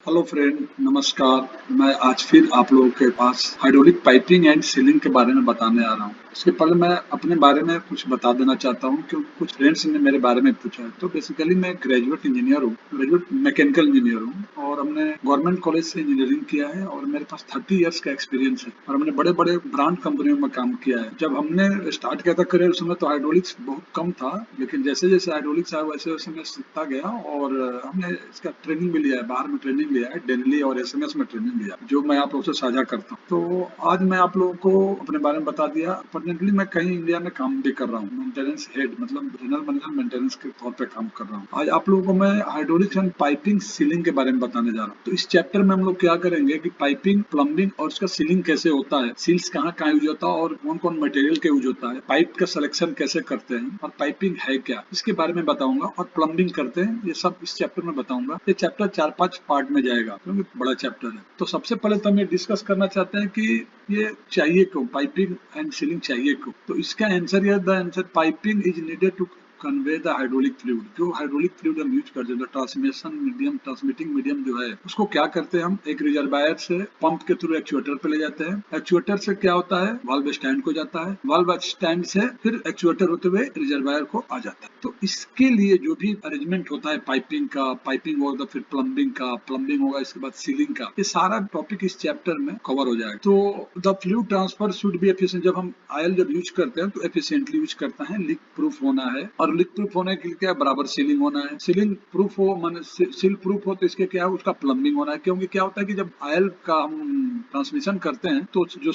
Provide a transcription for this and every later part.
Hello friend, नमस्कार। मैं आज फिर आप लोगों के पास हाइड्रोलिक पाइपिंग एंड सीलिंग के बारे में बताने आ रहा हूँ। इसके पहले मैं अपने बारे में कुछ बता देना चाहता हूँ क्योंकि कुछ फ्रेंड्स ने मेरे बारे में पूछा है। तो बेसिकली मैं ग्रेजुएट इंजीनियर हूँ, ग्रेजुएट मैकेनिकल इंजीनियर हूँ और हमने गवर्नमेंट कॉलेज से इंजीनियरिंग किया है और मेरे पास 30 इयर्स का एक्सपीरियंस है और हमने बड़े बड़े ब्रांड कंपनियों में काम किया है। जब हमने स्टार्ट किया था करियर उस समय तो हाइड्रोलिक्स बहुत कम था, लेकिन जैसे जैसे हाइड्रोलिक्स आया वैसे वैसे मैं सीखता गया और हमने इसका ट्रेनिंग भी लिया है, बाहर में ट्रेनिंग लिया है, दिल्ली और एसएमएस में ट्रेनिंग लिया जो मैं आप लोगों से साझा करता हूँ। तो आज मैं आप लोगों को अपने बारे में बता दिया। प्रेजेंटली मैं कहीं इंडिया में काम भी कर रहा हूँ, मेंटेनेंस हेड मतलब जनरल मैनेजर मेंटेनेंस के तौर पे काम कर रहा हूँ। आज आप लोगों को मैं हाइड्रोलिक्स एंड पाइपिंग सीलिंग के बारे में बताने जा रहा हूँ। तो इस चैप्टर में हम लोग क्या करेंगे कि पाइपिंग, प्लम्बिंग और उसका सीलिंग कैसे होता है, सील्स कहाँ कहाँ यूज होता है और कौन कौन मटेरियल के यूज होता है, पाइप का सिलेक्शन कैसे करते हैं और पाइपिंग है क्या, इसके बारे में बताऊंगा। और प्लम्बिंग करते हैं, ये सब इस चैप्टर में बताऊंगा। ये चैप्टर 4-5 पार्ट में जाएगा क्योंकि बड़ा चैप्टर है। तो सबसे पहले तो हम ये डिस्कस करना चाहते हैं कि ये चाहिए क्यों, पाइपिंग एंड सीलिंग चाहिए क्यों। तो इसका आंसर ये, the answer piping is needed to convey the hydraulic fluid. जो हाइड्रोलिक फ्लूइड हम यूज करते हैं, ट्रांसमिशन मीडियम, ट्रांसमिटिंग मीडियम जो है उसको क्या करते हैं, हम एक रिजर्वायर से पंप के थ्रू एक्चुएटर पे ले जाते हैं। एक्चुएटर से क्या होता है, वाल्व स्टैंड को जाता है, वाल्व स्टैंड से फिर एक्चुएटर होते हुए रिजर्वायर को आ जाता है। तो इसके लिए जो भी अरेंजमेंट होता है पाइपिंग का, पाइपिंग होगा फिर प्लम्बिंग का, प्लम्बिंग होगा इसके बाद सीलिंग का, ये सारा टॉपिक इस चैप्टर में कवर हो जाएगा। तो the fluid transfer should be efficient. जब हम आयल जब यूज करते हैं तो एफिशिएंटली यूज करता है, लीक प्रूफ होना है। और लीक प्रूफ होने के लिए क्या है, बराबर सीलिंग होना है। सीलिंग प्रूफ हो माने सील प्रूफ हो तो इसके क्या है, उसका प्लम्बिंग होना है। क्योंकि क्या होता है कि जब आयल का हम ट्रांसमिशन करते हैं तो जो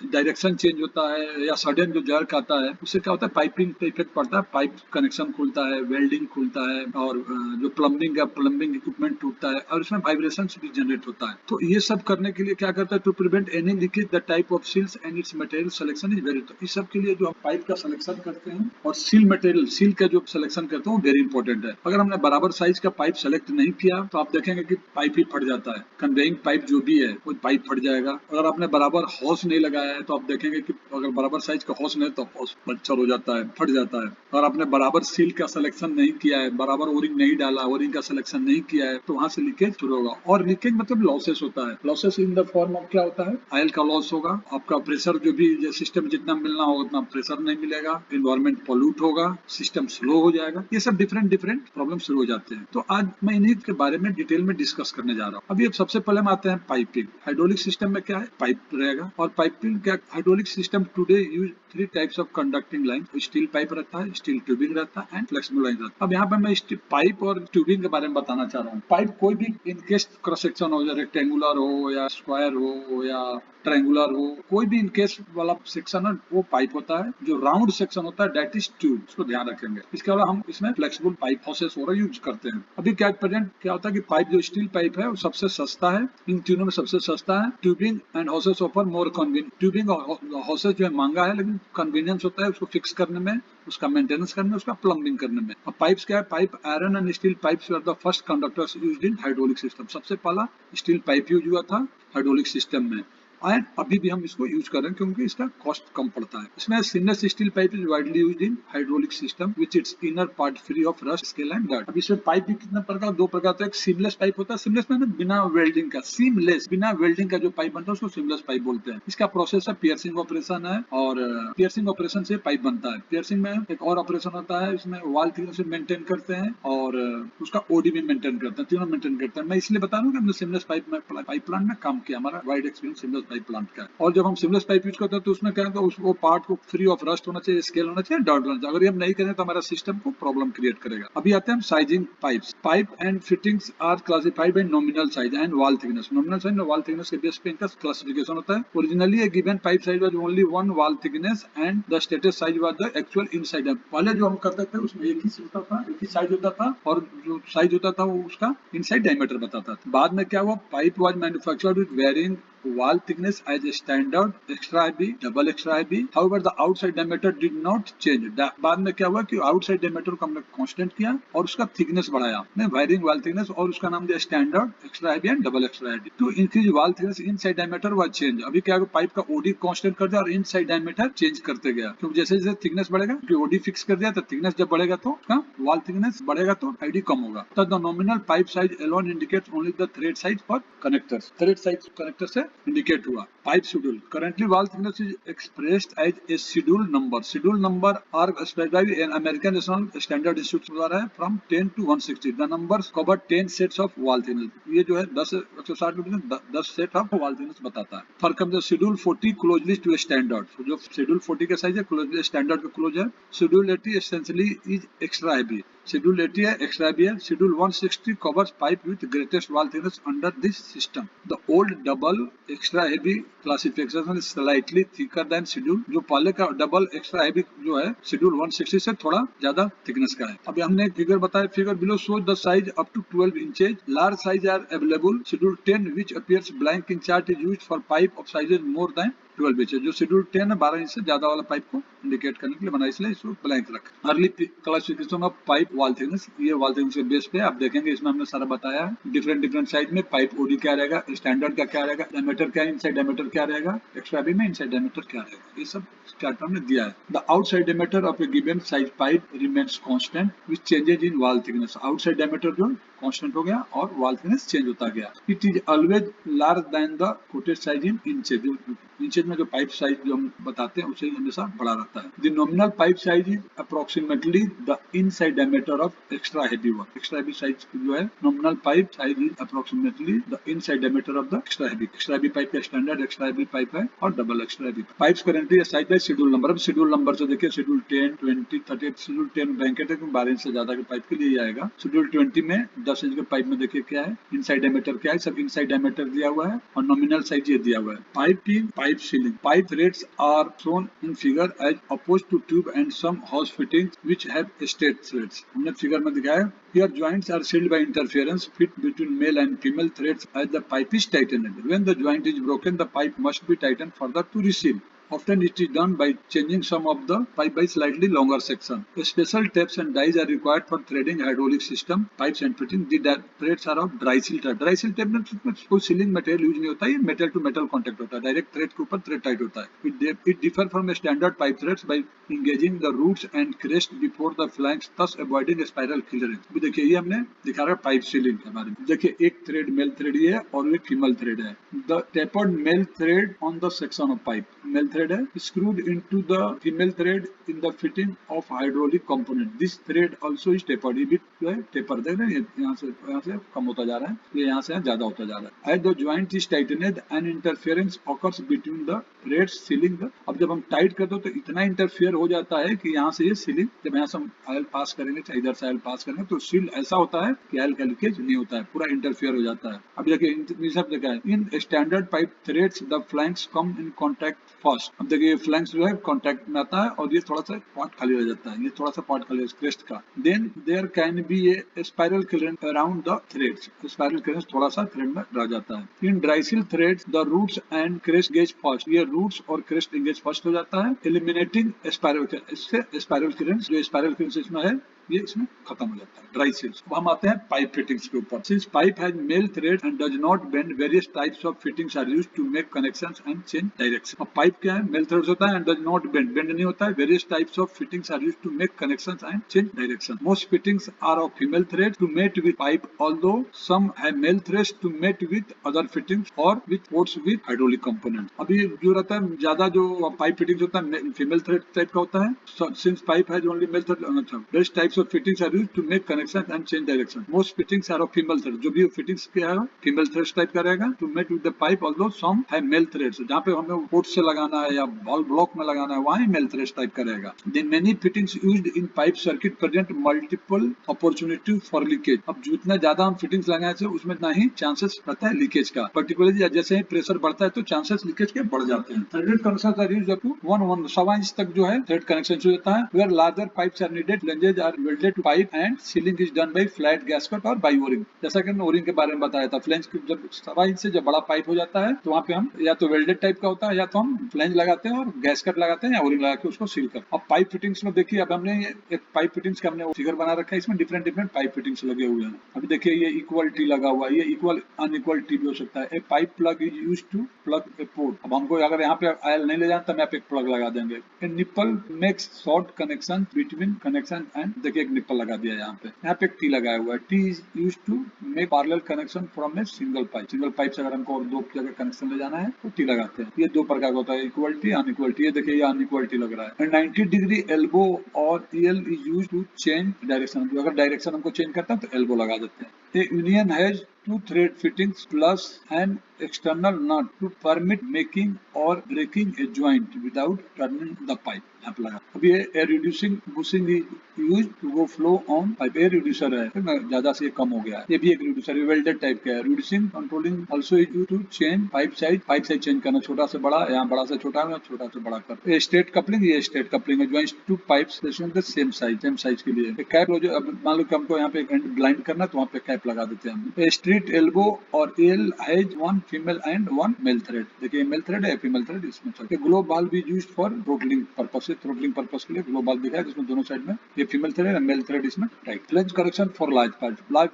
डायरेक्शन चेंज होता है या सडन जो जर्क आता है उससे क्या होता है, पाइपिंग पे इफेक्ट पड़ता है, पाइप कनेक्शन खुलता है, वेल्डिंग खुलता है और जो प्लम्बिंग का प्लम्बिंग इक्विपमेंट टूटता है और उसमें वाइब्रेशन भी जनरेट होता है। तो ये सब करने के लिए क्या करता है, to prevent any leakage the type of seals and its material selection is very. इस सब के लिए जो हम पाइप का सिलेक्शन करते हैं और सील मटेरियल, सील का जो सिलेक्शन करते हैं वो वेरी इंपॉर्टेंट है। अगर हमने बराबर साइज का पाइप सेलेक्ट नहीं किया तो आप देखेंगे कि पाइप ही फट जाता है, कन्वेइंग पाइप जो भी है वो पाइप फट जाएगा। अगर आपने बराबर हॉस नहीं लगाया है तो आप देखेंगे कि अगर बराबर साइज का हॉस नहीं तो हॉस पंचर हो जाता है, फट जाता है। अगर आपने बराबर सील का सिलेक्शन नहीं किया है, बराबर ओरिंग नहीं डाला, ओरिंग का सिलेक्शन नहीं किया है तो वहां से लीकेज शुरू होगा। और लीकेज मतलब लॉसेस होता है। Losses in the form of क्या होता है, ऑयल का लॉस होगा, आपका प्रेशर जो भी सिस्टम जितना मिलना होगा उतना प्रेशर नहीं मिलेगा, इन्वायरमेंट पॉल्यूट होगा, सिस्टम स्लो हो जाएगा। ये सब डिफरेंट डिफरेंट प्रॉब्लम शुरू हो जाते हैं। तो आज मैं इन्हीं के बारे में डिटेल में डिस्कस करने जा रहा हूँ। अभी अब सबसे पहले हम आते हैं पाइपिंग। हाइड्रोलिक सिस्टम में क्या है, पाइप रहेगा। और पाइपिंग क्या, hydraulic system today use 3 types of conducting line. Steel pipe रहता है, स्टील ट्यूबिंग रहता है एंड फ्लेक्सिबल लाइन रहता है। अब यहाँ पे मैं पाइप और ट्यूबिंग के बारे में बताना चाह रहा हूँ। पाइप कोई भी इनकेस क्रॉस सेक्शन हो, रेक्टेंगुलर हो या स्क्वायर हो या ट्रायंगुलर हो, कोई भी इनकेस वाला सेक्शन है वो पाइप होता है। जो राउंड सेक्शन होता है दैट इज ट्यूब, उसको ध्यान रखेंगे। इसके अलावा हम इसमें फ्लेक्सिबल पाइप हॉसेस वगैरह यूज करते हैं। अभी क्या प्रेजेंट क्या होता है कि पाइप जो स्टील पाइप है वो सबसे सस्ता है, इन तीनों में सबसे सस्ता है। Tubing and houses offer more convenient. Tubing और हॉसेस जो है महंगा है लेकिन कन्वीनियंस होता है उसको फिक्स करने में, उसका मेंटेनेंस करने में, उसका प्लम्बिंग करने में। अब पाइप्स क्या है, pipe iron and steel pipes are the first conductors used in hydraulic system. सबसे पहला स्टील पाइप यूज हुआ था हाइड्रोलिक सिस्टम में एंड अभी भी हम इसको यूज कर रहे हैं क्योंकि इसका कॉस्ट कम पड़ता है। इसमें seamless steel pipe is widely used in hydraulic system which it's inner part free of rust, scale and dirt. अब इसमें पाइप भी कितने प्रकार, 2 प्रकार का। एक सीमलेस पाइप होता है, सीमलेस में बिना वेल्डिंग का, सीमलेस बिना वेल्डिंग का जो पाइप बनता है उसको सीमलेस पाइप बोलते हैं। इसका प्रोसेस है पियर्सिंग ऑपरेशन है और पियर्सिंग ऑपरेशन से पाइप बनता है। पियर्सिंग में एक और ऑपरेशन होता है, इसमें वॉल थिकनेस मेंटेन करते हैं और उसका ओडी भी मेंटेन करते हैं, तीनों मेंटेन करते हैं। मैं इसलिए बता रहा हूँ कि हमने सीमलेस पाइप में पाइप प्लांट में काम किया, हमारा wide experience seamless pipe plant का है। और जब हम सीमलेस पाइप यूज करते हैं तो उसमें क्या है, तो वो पार्ट को फ्री ऑफ रस्ट होना चाहिए, स्केल होना चाहिए, डर्ट होना चाहिए। अगर ये हम नहीं करें तो हमारा सिस्टम को प्रॉब्लम क्रिएट करेगा। अभी आते हैं हम sizing pipes. Pipe and fittings are classified by nominal size and wall thickness. Nominal size और वॉल थिकनेस के बेस पे इनका क्लासिफिकेशन होता है। Originally a given pipe size was only 1 wall thickness and the stated size was the actual inside. पहले जो हम करते थे उसमें एक ही होता था, एक ही साइज होता था और जो साइज होता था वो उसका इनसाइड डायमीटर बताता था। बाद में क्या हुआ, pipe was manufactured with varying wall thickness as a standard extra IB, double extra IB. However, the outside diameter did not change. बाद में क्या हुआ कि outside diameter को हमने constant किया और उसका thickness बढ़ाया, ने varying wall thickness, और उसका नाम दिया standard extra IB and double extra IB. To increase wall thickness, inside diameter was changed. अभी क्या पाइप का OD constant कर दिया और inside diameter change करते गया, क्योंकि जैसे जैसे thickness बढ़ेगा, क्योंकि OD fix कर दिया तो thickness जब बढ़ेगा तो उसका wall thickness बढ़ेगा तो ID कम होगा. तो the nominal pipe size alone indicates only the thread size for connectors. Thread size connector से indicate हुआ. Pipe schedule. Currently wall thickness is expressed as a schedule number. Schedule number are specified in American National Standard Institute द्वारा है from 10 to 160. The numbers cover 10 sets of wall thickness. ये जो है 10 में 10 set of wall thickness बताता है. For comes the schedule 40 closely to a standard. So जो schedule 40 का साइज है closely standard के close है. Schedule 80 essentially is extra IB. Schedule 80 है extra IB है. Schedule 160 covers pipe with greatest wall thickness under this system. The old double extra heavy classification is slightly thicker than schedule. जो पहले का double extra heavy जो है schedule 160 से थोड़ा ज्यादा thickness का है. अभी हमने एक फिगर बताया. Figure below shows the size up to 12 inches. Large size are available. Schedule 10 which appears blank in chart is used for pipe of sizes more than 12 inch. जो शेड्यूल 10 है 12 इंच से ज्यादा वाला पाइप को indicate करने के लिए बना, इसलिए इसको ब्लैंक रखा. Early classification of pipe wall thickness. ये वॉल थिकनेस के बेस पे आप देखेंगे, इसमें हमने सारा बताया है. डिफरेंट साइज में पाइप ओडी क्या रहेगा, स्टैंडर्ड का क्या रहेगा, डायमीटर क्या, इनसाइड डायमीटर क्या रहेगा, एक्स्ट्रा बी में इनसाइड डायमीटर क्या रहेगा, ये सब चार्ट हमने दिया है. The outside diameter of a given size pipe remains constant with changes in wall thickness. Outside diameter जो कांस्टेंट हो गया और वॉल थिकनेस चेंज होता गया. It is always large than the quoted size in inches. Inches में जो pipe size जो हम बताते हैं उसे हमेशा बड़ा रहता है. The nominal pipe size is approximately the inside diameter of extra heavy one. Extra heavy size जो है nominal pipe size is approximately the inside diameter of the extra heavy. Extra heavy pipe का standard extra heavy pipe है और double extra heavy pipes currently size by schedule number. अब schedule number से देखिए, schedule 10, 20, 30. Schedule 10 blanket है क्योंकि 12 inch से ज्यादा के पाइप के लिए आएगा. शेड्यूल 20 में 10 इंच के पाइप में देखिए क्या है, इनसाइड डायमीटर क्या है, सब इनसाइड डायमीटर दिया हुआ है और नॉमिनल साइज ये दिया हुआ है. Piping, pipe ceiling. Pipe threads are shown in figure as opposed to tube and some hose fittings which have straight threads. हमने फिगर में दिखाया. Here joints are sealed by interference fit between male and female threads as the pipe is tightened. When the joint is broken, the pipe must be tightened further to reseal. Often it is done by changing some of the pipe by slightly longer section. Special tapes and dies are required for threading hydraulic system, pipes and fitting. The threads are of dry seal type. Dry seal tape में कोई ceiling material use नहीं होता है, metal to metal contact होता है, direct thread के ऊपर thread tight होता है. It differ from standard pipe threads by engaging the roots and crest before the flanks, thus avoiding spiral clearance. अभी देखिए ये हमने दिखा रहा है पाइप सीलिंग के बारे में. देखिए एक थ्रेड मेल थ्रेड ये है और एक फीमेल थ्रेड है. The tapered male thread on the section of pipe. Male thread है screwed into the female thread in the fitting of hydraulic component. This thread also is tapered. ये भी जो है टेपर देख रहे हैं, यहाँ से कम होता जा रहा है, ये यहाँ से ज्यादा होता जा रहा है. As the joint is tightened, an interference occurs between the threads sealing the. अब जब हम टाइट कर दो तो इतना इंटरफियर हो जाता है कि यहाँ से ये सीलिंग, जब यहाँ से हम ऑयल पास करेंगे चाहे इधर से ऑयल पास करेंगे तो सील ऐसा होता है कि ऑयल का लीकेज नहीं होता है, पूरा इंटरफियर हो जाता है. अब देखिए सब देखा है. In standard pipe threads the flanks come in contact first. अब देखिए फ्लैंक्स जो है कॉन्टैक्ट में आता है और ये थोड़ा सा पार्ट खाली रह जाता है, ये थोड़ा सा पार्ट खाली है क्रेस्ट का. Then there can be a spiral clearance around the threads. Spiral clearance थोड़ा सा थ्रेड में रह जाता है. In dryseal threads the roots and crest engage first. ये रूट्स और क्रेस्ट एंगेज फर्स्ट हो जाता है, एलिमिनेटिंग स्पाइरल. इससे स्पाइरल क्लियरेंस जो स्पाइरल क्लियरेंस इसमें है ये इसमें खत्म हो जाता है. Dry seals. अब हम आते हैं पाइप फिटिंग्स के ऊपर. Since pipe has mail thread and does not bend, various types of fittings are used to make connections and change direction. अब पाइप क्या है, मेल थ्रेड्स होता है and does not bend, bend नहीं होता है. Various types of fittings are used to make connections and change direction. Most fittings are of female thread to mate with pipe, although some have male threads to mate with other fittings और with ports with hydraulic component. अभी जो रहता है ज्यादा जो pipe fittings होता है female thread type का होता है. Since pipe has only male thread, various types of fittings are used to make connections and change direction. Most fittings are of female thread. जो भी fittings क्या है फीमेल थ्रेड्स टाइप का रहेगा. To mate with the pipe, although some have male threads. जहाँ पे हमें port से लगाना है या बॉल ब्लॉक में लगाना है वहाँ मेल थ्रेड्स टाइप का रहेगा. Then many fittings used in pipe circuit present multiple opportunity for leakage. अब जितना ज्यादा हम फिटिंग्स लगाए थे उसमें ना ही चांसेस रहता है लीकेज का. पर्टिकुलरली जैसे ही प्रेशर बढ़ता है तो चांसेस लीकेज के बढ़ जाते हैं. Threaded connections are used up to 1 1 सवा इंच तक जो है थ्रेड कनेक्शन हो जाता है. Where larger pipes are needed, flanges are welded pipe and ceiling is done by flat gasket और बाई ओरिंग। जैसा कि हमने ओरिंग के बारे में बताया था, फ्लेंज जब सवा इंच से जब बड़ा पाइप हो जाता है तो वहाँ पे हम या तो वेल्डेड टाइप का होता है या तो हम फ्लेंज लगाते हैं और गैस्केट लगाते हैं या ओरिंग लगा के उसको सील करते हैं। अब पाइप फिटिंग्स में देखिए, अब हमने एक पाइप फिटिंग्स का हमने फिगर बना रखा है, इसमें डिफरेंट डिफरेंट पाइप फिटिंग्स लगे हुए हैं। अभी देखिए ये इक्वलिटी लगा हुआ है, ये इक्वल अनइक्वलिटी भी हो सकता है। A pipe plug is used to plug a port. अब हमको अगर यहाँ पे आयल नहीं ले जाना तो मैं पे एक प्लग लगा देंगे। A nipple makes short connection between connection end, देखिए एक निप्पल लगा दिया यहाँ पे एक टी लगाया हुआ है। Tee is used to make parallel connection from a single pipe. Single pipe से अगर हमको और दो जगह कनेक्शन ले जाना है तो टी लगाते हैं। ये दो प्रकार का होता है, इक्वलिटी अनइक्वलिटी। ये देखिए ये अनइक्वलिटी लग रहा है। 90 डिग्री एल्बो और ell is use to change direction. अगर डायरेक्शन हमको चेंज करता है तो एल्बो लगा देते हैं। A union has two thread fittings plus an external nut to permit making or breaking a joint without turning the pipe। यहाँ पे लगा। अब ये air reducing bushing use to go flow on pipe. Air reducer है, ज्यादा से कम हो गया है। ये भी एक रिड्यूसर है, वेल्डेड टाइप का है। Reducing controlling also is use to change pipe size change करना, छोटा से बड़ा, यहाँ बड़ा से छोटा में, छोटा से बड़ा कर। ये स्ट्रेट कपलिंग, ये स्ट्रेट कपलिंग है, joints to pipes the same size के लिए। कैप जो, अब मान लो कि हमको यहाँ पे एंड ब्लाइंड करना तो वहाँ पे कैप लगा देते हैं हम। स्ट्रेट एल्बो और ell has one female end one male thread. देखिए मेल थ्रेड है, फीमेल थ्रेड इसमें चलते। ग्लो बाल्ब is used for throttling purpose. Throttling purpose के लिए ग्लो बाल्ब दिखा है जिसमें दोनों साइड में ये फीमेल थ्रेड है, मेल थ्रेड इसमें tight. Flange connection for large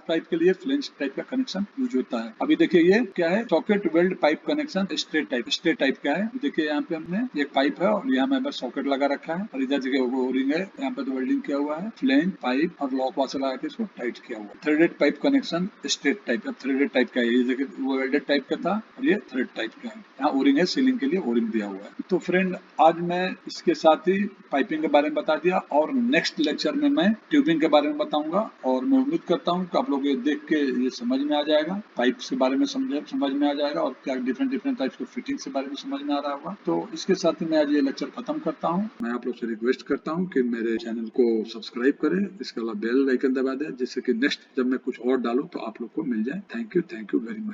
pipe के लिए फ्लेंज टाइप का कनेक्शन यूज होता है। अभी देखिए ये क्या है, socket weld pipe connection straight type का है। देखिए यहाँ पे हमने एक पाइप है और यहाँ पे सॉकेट लगा रखा है और इधर देखिए ओरिंग है, यहाँ पे तो वेल्डिंग किया हुआ है। फ्लेंज पाइप और लॉक वाशर लगा के इसको टाइट किया हुआ है। Threaded pipe connection straight type का, थ्रेडेड टाइप का है। ये देखिए वो वेल्डेड टाइप का था और ये थ्रेड टाइप का है। यहाँ ओरिंग है, सीलिंग के लिए ओरिंग दिया हुआ है। तो फ्रेंड आज मैं इसके साथ ही पाइपिंग के बारे में बता दिया और नेक्स्ट लेक्चर में मैं ट्यूबिंग के बारे में बताऊंगा। और मैं उम्मीद करता हूँ कि आप लोग ये देख के ये समझ में आ जाएगा, पाइप के बारे में समझ में आ जाएगा और क्या डिफरेंट टाइप्स के फिटिंग के बारे में समझ में आ रहा होगा। तो इसके साथ ही मैं आज ये लेक्चर खत्म करता हूँ। मैं आप लोग से रिक्वेस्ट करता हूँ कि मेरे चैनल को सब्सक्राइब करें, इसके अलावा बेल आइकन दबा दें जिससे कि नेक्स्ट जब मैं कुछ और डालूं तो आप लोग को मिल जाए। Thank you very much.